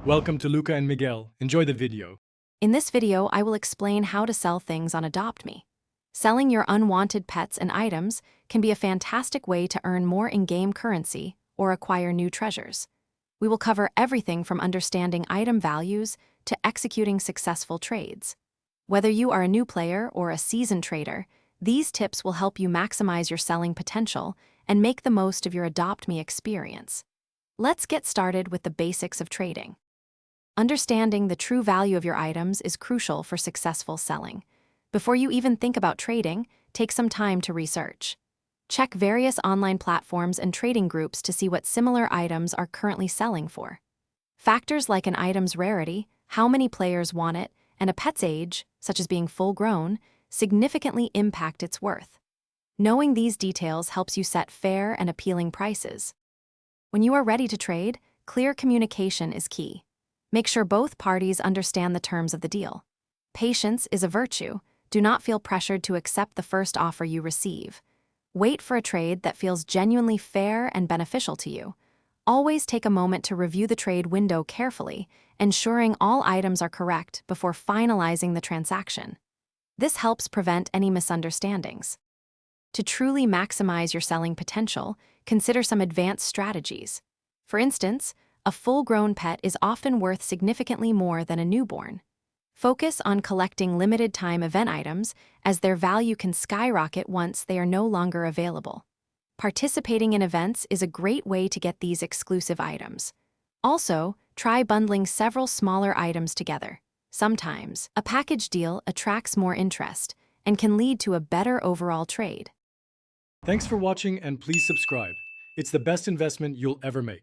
Welcome to Luca and Miguel. Enjoy the video. In this video, I will explain how to sell things on Adopt Me. Selling your unwanted pets and items can be a fantastic way to earn more in-game currency or acquire new treasures. We will cover everything from understanding item values to executing successful trades. Whether you are a new player or a seasoned trader, these tips will help you maximize your selling potential and make the most of your Adopt Me experience. Let's get started with the basics of trading. Understanding the true value of your items is crucial for successful selling. Before you even think about trading, take some time to research. Check various online platforms and trading groups to see what similar items are currently selling for. Factors like an item's rarity, how many players want it, and a pet's age, such as being full-grown, significantly impact its worth. Knowing these details helps you set fair and appealing prices. When you are ready to trade, clear communication is key. Make sure both parties understand the terms of the deal. Patience is a virtue. Do not feel pressured to accept the first offer you receive. Wait for a trade that feels genuinely fair and beneficial to you. Always take a moment to review the trade window carefully, ensuring all items are correct before finalizing the transaction. This helps prevent any misunderstandings. To truly maximize your selling potential, consider some advanced strategies. For instance, a full-grown pet is often worth significantly more than a newborn. Focus on collecting limited-time event items, as their value can skyrocket once they are no longer available. Participating in events is a great way to get these exclusive items. Also, try bundling several smaller items together. Sometimes, a package deal attracts more interest and can lead to a better overall trade. Thanks for watching and please subscribe. It's the best investment you'll ever make.